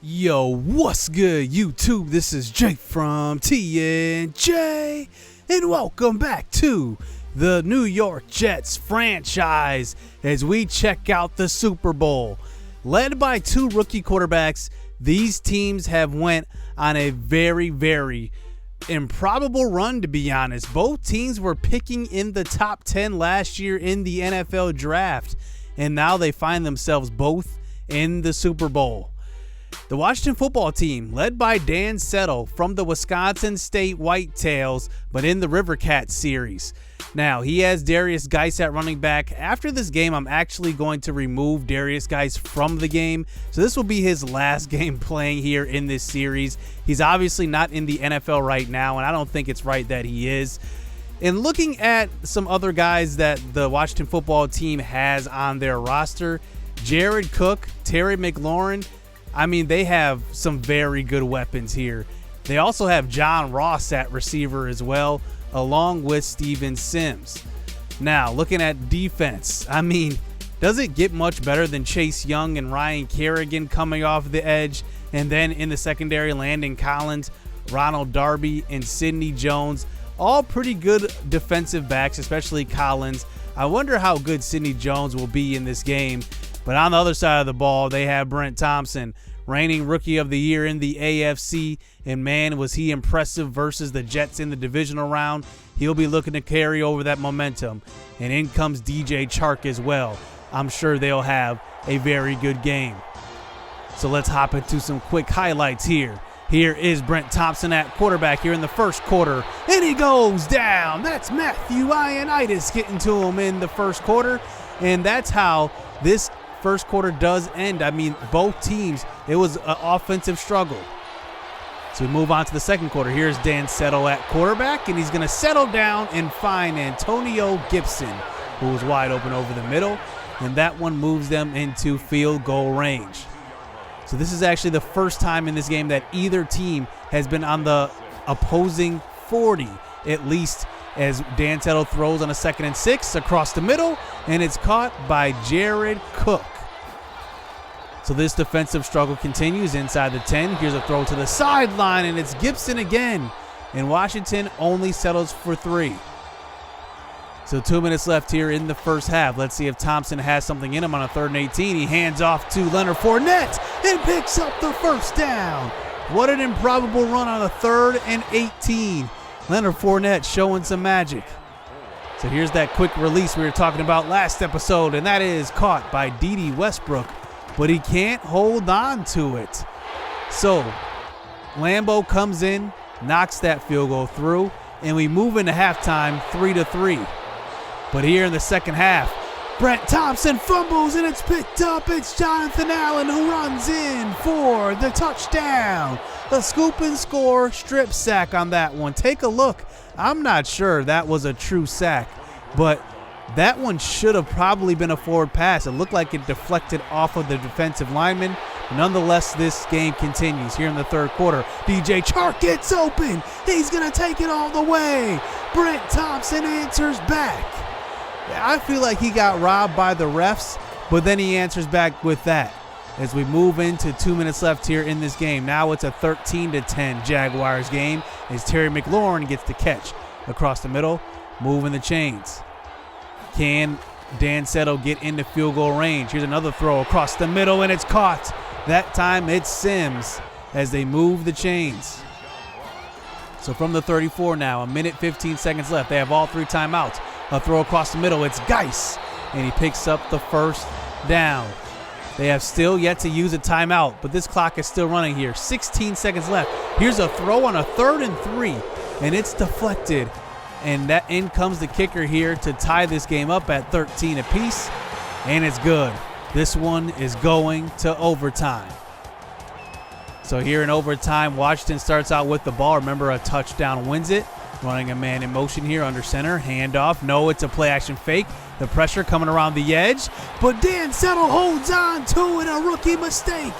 Yo, what's good, YouTube? This is Jake from TNJ, and welcome back to the New York Jets franchise as we check out the Super Bowl. Led by two rookie quarterbacks, these teams have went on a very improbable run, to be honest. Both teams were picking in the top 10 last year in the NFL draft, and now they find themselves both in the Super Bowl. The Washington football team, led by Dan Settle from the Wisconsin State Whitetails, but in the Rivercats series. Now, he has Darius Geis at running back. After this game, I'm actually going to remove Darius Geis from the game. So this will be his last game playing here in this series. He's obviously not in the NFL right now, and I don't think it's right that he is. And looking at some other guys that the Washington football team has on their roster, Jared Cook, Terry McLaurin, I mean, they have some very good weapons here. They also have John Ross at receiver as well, along with Steven Sims. Now, looking at defense, I mean, does it get much better than Chase Young and Ryan Kerrigan coming off the edge? And then in the secondary, Landon Collins, Ronald Darby, and Sidney Jones. All pretty good defensive backs, especially Collins. I wonder how good Sidney Jones will be in this game. But on the other side of the ball, they have Brent Thompson, reigning Rookie of the Year in the AFC. And man, was he impressive versus the Jets in the divisional round. He'll be looking to carry over that momentum. And in comes DJ Chark as well. I'm sure they'll have a very good game. So let's hop into some quick highlights here. Here is Brent Thompson at quarterback here in the first quarter. And he goes down. That's Matthew Ioannidis getting to him in the first quarter. And that's how this first quarter does end. I mean, both teams, it was an offensive struggle. So we move on to the second quarter. Here's Dan Settle at quarterback, and he's going to settle down and find Antonio Gibson, who was wide open over the middle, and that one moves them into field goal range. So this is actually the first time in this game that either team has been on the opposing 40, at least, as Dan Settle throws on a 2nd and 6 across the middle, and it's caught by Jared Cook. So this defensive struggle continues inside the 10. Here's a throw to the sideline, and it's Gibson again. And Washington only settles for 3. So 2 minutes left here in the first half. Let's see if Thompson has something in him on a 3rd and 18. He hands off to Leonard Fournette and picks up the first down. What an improbable run on a 3rd and 18. Leonard Fournette showing some magic. So here's that quick release we were talking about last episode, and that is caught by Dede Westbrook, but he can't hold on to it. So Lambeau comes in, knocks that field goal through, and we move into halftime 3-3. But here in the second half, Brent Thompson fumbles, and it's picked up. It's Jonathan Allen who runs in for the touchdown. A scoop and score strip sack on that one. Take a look. I'm not sure that was a true sack, but that one should have probably been a forward pass. It looked like it deflected off of the defensive lineman. Nonetheless, this game continues here in the third quarter. DJ Chark gets open. He's going to take it all the way. Brent Thompson answers back. I feel like he got robbed by the refs, but then he answers back with that. As we move into 2 minutes left here in this game. Now it's a 13-10 Jaguars game as Terry McLaurin gets the catch across the middle, moving the chains. Can Dan Settle get into field goal range? Here's another throw across the middle, and it's caught. That time it's Sims as they move the chains. So from the 34 now, 1:15 seconds left. They have all 3 timeouts. A throw across the middle. It's Geis, and he picks up the first down. They have still yet to use a timeout, but this clock is still running here. 16 seconds left. Here's a throw on a 3rd and 3, and it's deflected. And that in comes the kicker here to tie this game up at 13 apiece, and it's good. This one is going to overtime. So here in overtime, Washington starts out with the ball. Remember, a touchdown wins it. Running a man in motion here under center. Handoff. No, it's a play-action fake. The pressure coming around the edge. But Dan Settle holds on to it. A rookie mistake.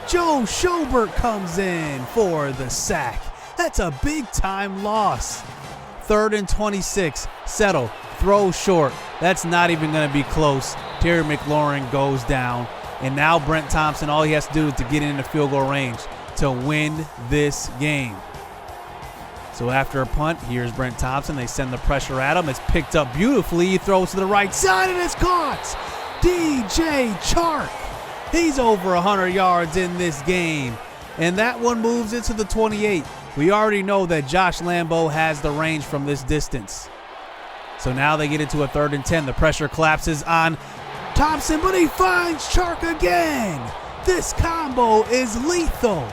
Joe Schobert comes in for the sack. That's a big-time loss. 3rd and 26. Settle throws short. That's not even going to be close. Terry McLaurin goes down And now Brent Thompson, all he has to do is to get in the field goal range to win this game. So after a punt, here's Brent Thompson. They send the pressure at him. It's picked up beautifully. He throws to the right side, and it's caught. DJ Chark. He's over 100 yards in this game. And that one moves it to the 28. We already know that Josh Lambo has the range from this distance. So now they get into a 3rd and 10. The pressure collapses on Thompson, but he finds Chark again. This combo is lethal.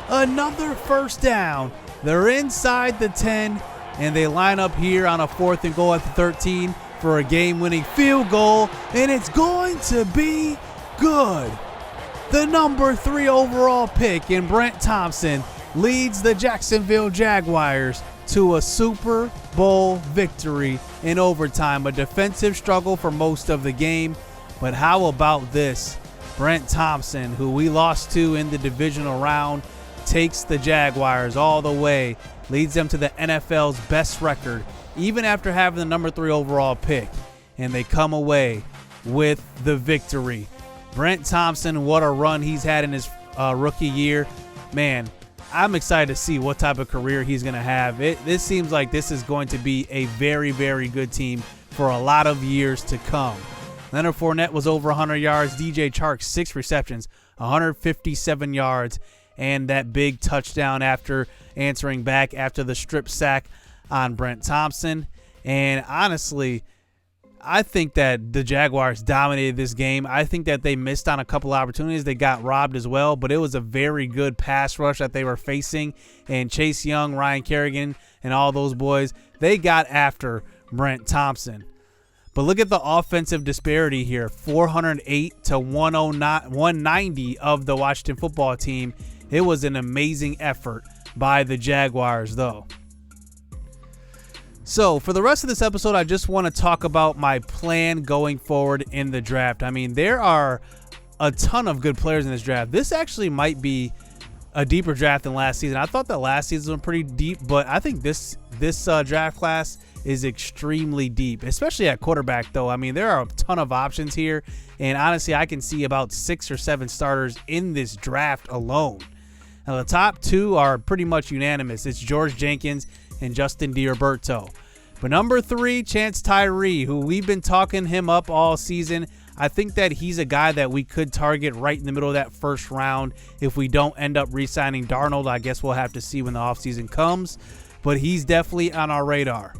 Another first down. They're inside the 10, and they line up here on a 4th and goal at the 13 for a game-winning field goal, and it's going to be good. The number 3 overall pick in Brent Thompson leads the Jacksonville Jaguars to a Super Bowl victory in overtime. A defensive struggle for most of the game, but how about this? Brent Thompson, who we lost to in the divisional round, takes the Jaguars all the way, leads them to the NFL's best record, even after having the number 3 overall pick, and they come away with the victory. Brent Thompson, what a run he's had in his rookie year. Man, I'm excited to see what type of career he's going to have. This seems like this is going to be a very, very good team for a lot of years to come. Leonard Fournette was over 100 yards. DJ Chark, 6 receptions, 157 yards, and that big touchdown after answering back after the strip sack on Brent Thompson. And honestly, I think that the Jaguars dominated this game. I think that they missed on a couple opportunities. They got robbed as well, but it was a very good pass rush that they were facing. And Chase Young, Ryan Kerrigan, and all those boys, they got after Brent Thompson. But look at the offensive disparity here. 408 to 190 of the Washington football team. It was an amazing effort by the Jaguars, though. So for the rest of this episode, I just want to talk about my plan going forward in the draft. I mean, there are a ton of good players in this draft. This actually might be a deeper draft than last season. I thought that last season was pretty deep, but I think this draft class is extremely deep, especially at quarterback, though. I mean, there are a ton of options here, and honestly, I can see about 6 or 7 starters in this draft alone. Now, the top 2 are pretty much unanimous. It's George Jenkins and Justin DiRoberto. But number 3, Chance Tyree, who we've been talking him up all season. I think that he's a guy that we could target right in the middle of that first round. If we don't end up re-signing Darnold, I guess we'll have to see when the offseason comes. But he's definitely on our radar.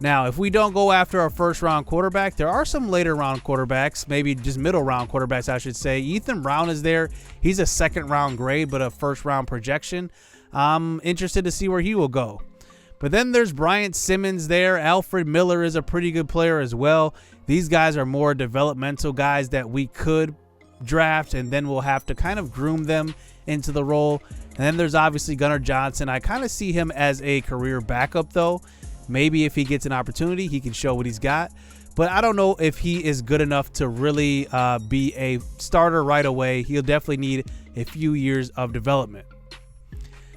Now, if we don't go after a first-round quarterback, there are some later-round quarterbacks, maybe just middle-round quarterbacks, I should say. Ethan Brown is there. He's a second-round grade, but a first-round projection. I'm interested to see where he will go. But then there's Bryant Simmons there. Alfred Miller is a pretty good player as well. These guys are more developmental guys that we could draft, and then we'll have to kind of groom them into the role. And then there's obviously Gunnar Johnson. I kind of see him as a career backup, though. Maybe if he gets an opportunity, he can show what he's got. But I don't know if he is good enough to really be a starter right away. He'll definitely need a few years of development.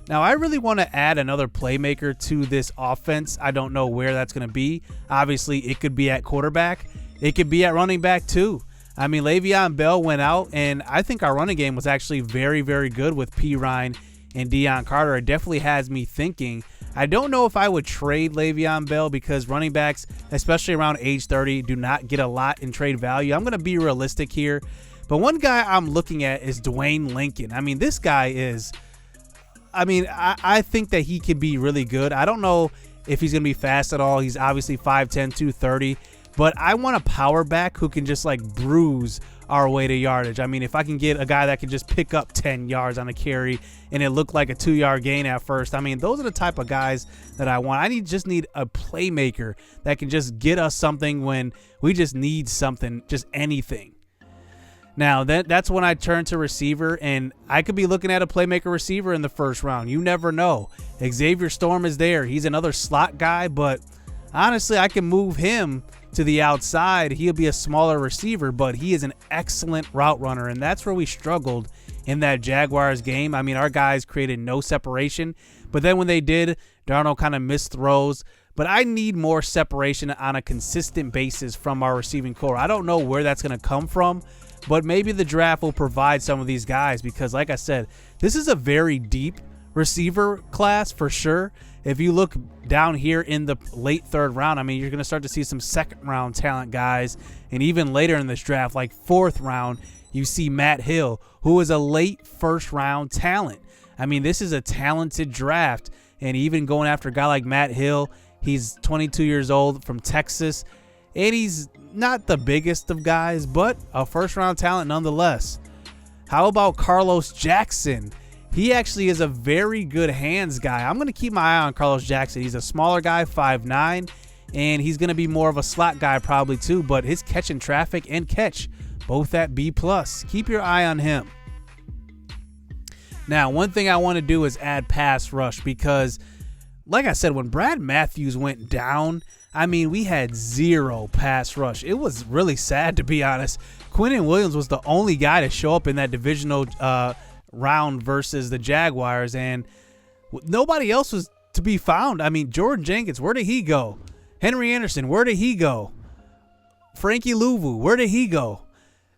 Now, I really want to add another playmaker to this offense. I don't know where that's going to be. Obviously, it could be at quarterback. It could be at running back, too. I mean, Le'Veon Bell went out, and I think our running game was actually very, very good with P. Ryan and Deion Carter. It definitely has me thinking. I don't know if I would trade Le'Veon Bell because running backs, especially around age 30, do not get a lot in trade value. I'm going to be realistic here. But one guy I'm looking at is Dwayne Lincoln. I mean, this guy is... I think that he could be really good. I don't know if he's going to be fast at all. He's obviously 5'10", 230. But I want a power back who can just like bruise our way to yardage. I mean, if I can get a guy that can just pick up 10 yards on a carry and it looked like a 2-yard gain at first, I mean, those are the type of guys that I want. I just need a playmaker that can just get us something when we just need something, just anything. Now, that's when I turn to receiver, and I could be looking at a playmaker receiver in the first round. You never know. Xavier Storm is there. He's another slot guy, but honestly, I can move him to the outside. He'll be a smaller receiver, but he is an excellent route runner, and that's where we struggled in that Jaguars game. I mean, our guys created no separation, but then when they did, Darnold kind of missed throws. But I need more separation on a consistent basis from our receiving core. I don't know where that's going to come from, but maybe the draft will provide some of these guys because, like I said, this is a very deep receiver class for sure. If you look down here in the late third round, I mean, you're going to start to see some second round talent guys. And even later in this draft, like fourth round, you see Matt Hill, who is a late first round talent. I mean, this is a talented draft. And even going after a guy like Matt Hill, he's 22 years old from Texas. And he's not the biggest of guys, but a first round talent nonetheless. How about Carlos Jackson? He actually is a very good hands guy. I'm going to keep my eye on Carlos Jackson. He's a smaller guy, 5'9", and he's going to be more of a slot guy probably too, but his catch in traffic and catch, both at B+. Keep your eye on him. Now, one thing I want to do is add pass rush because, like I said, when Brad Matthews went down, I mean, we had zero pass rush. It was really sad, to be honest. Quinnen Williams was the only guy to show up in that divisional round versus the Jaguars, and nobody else was to be found. I mean, Jordan Jenkins, where did he go? Henry Anderson, where did he go? Frankie Louvu, where did he go?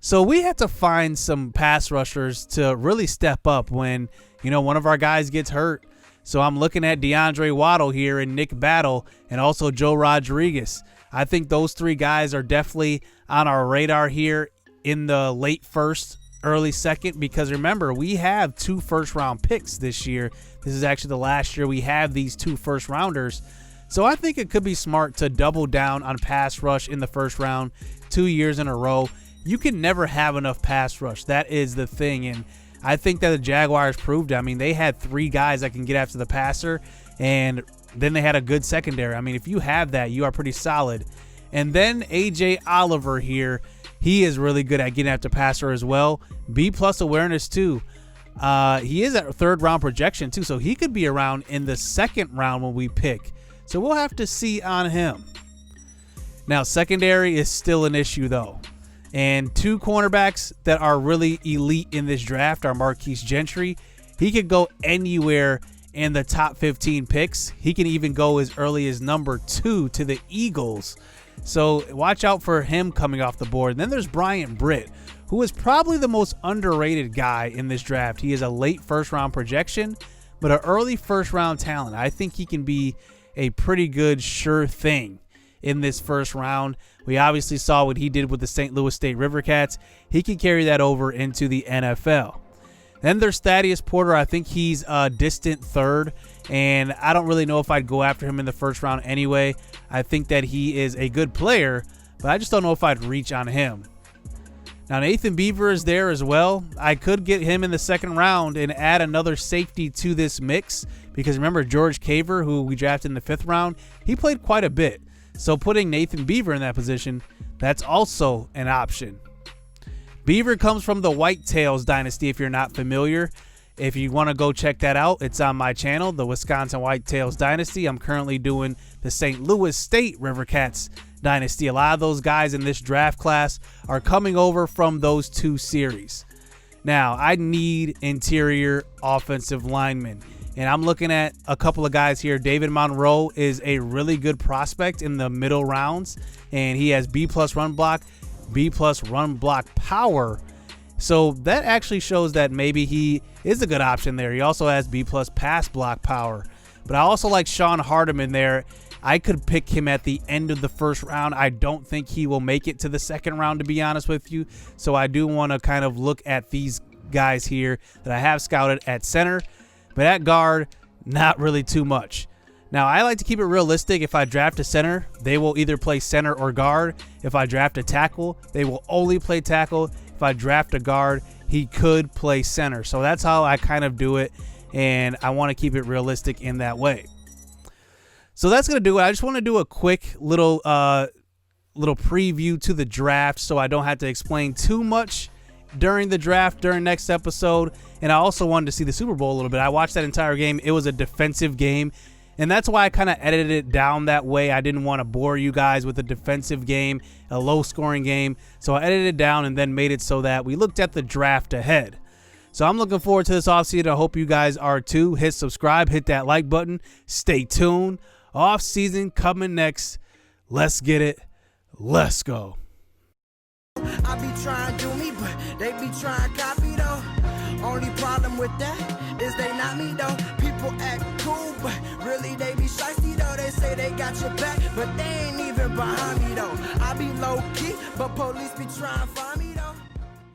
So we had to find some pass rushers to really step up when, you know, one of our guys gets hurt. So I'm looking at DeAndre Waddle here and Nick Battle and also Joe Rodriguez. I think those three guys are definitely on our radar here in the late first, early second, because remember, we have 2 first-round picks this year. This is actually the last year we have these 2 first-rounders. So I think it could be smart to double down on pass rush in the first round 2 years in a row. You can never have enough pass rush. That is the thing, and I think that the Jaguars proved it. I mean, they had 3 guys that can get after the passer, and then they had a good secondary. I mean, if you have that, you are pretty solid. And then A.J. Oliver here, he is really good at getting after passer as well. B+ awareness too. He is at third round projection too, so he could be around in the second round when we pick. So we'll have to see on him. Now, secondary is still an issue though. And 2 cornerbacks that are really elite in this draft are Marquise Gentry. He could go anywhere in the top 15 picks. He can even go as early as number 2 to the Eagles. So watch out for him coming off the board. And then there's Bryant Britt, who is probably the most underrated guy in this draft. He is a late first round projection, but an early first round talent. I think he can be a pretty good sure thing in this first round. We obviously saw what he did with the St. Louis State Rivercats. He can carry that over into the NFL. Then there's Thaddeus Porter. I think he's a distant third, and I don't really know if I'd go after him in the first round anyway. I think that he is a good player, but I just don't know if I'd reach on him. Now, Nathan Beaver is there as well. I could get him in the second round and add another safety to this mix because remember, George Caver, who we drafted in the 5th round, he played quite a bit. So putting Nathan Beaver in that position, that's also an option. Beaver comes from the Whitetails dynasty, if you're not familiar. If you want to go check that out, it's on my channel, the Wisconsin Whitetails dynasty. I'm currently doing the St. Louis State Rivercats dynasty. A lot of those guys in this draft class are coming over from those 2 series. Now, I need interior offensive linemen. And I'm looking at a couple of guys here. David Monroe is a really good prospect in the middle rounds. And he has B+ run block, B+ run block power. So that actually shows that maybe he is a good option there. He also has B+ pass block power. But I also like Sean Hardeman there. I could pick him at the end of the first round. I don't think he will make it to the second round, to be honest with you. So I do want to kind of look at these guys here that I have scouted at center. But at guard, not really too much. Now, I like to keep it realistic. If I draft a center, they will either play center or guard. If I draft a tackle, they will only play tackle. If I draft a guard, he could play center. So that's how I kind of do it, and I want to keep it realistic in that way. So that's going to do it. I just want to do a quick little preview to the draft so I don't have to explain too much during the draft, during next episode. And I also wanted to see the Super Bowl a little bit. I watched that entire game. It was a defensive game, and that's why I kind of edited it down that way. I didn't want to bore you guys with a defensive game, a low-scoring game. So I edited it down and then made it so that we looked at the draft ahead. So I'm looking forward to this offseason. I hope you guys are too. Hit subscribe, hit that like button. Stay tuned. Offseason coming next. Let's get it. Let's go. I be trying to do me, but they be trying to copy though. Only problem with that is they not me though. People act cool, but really they be shysty though. They say they got your back, but they ain't even behind me though. I be low key, but police be trying to find me though.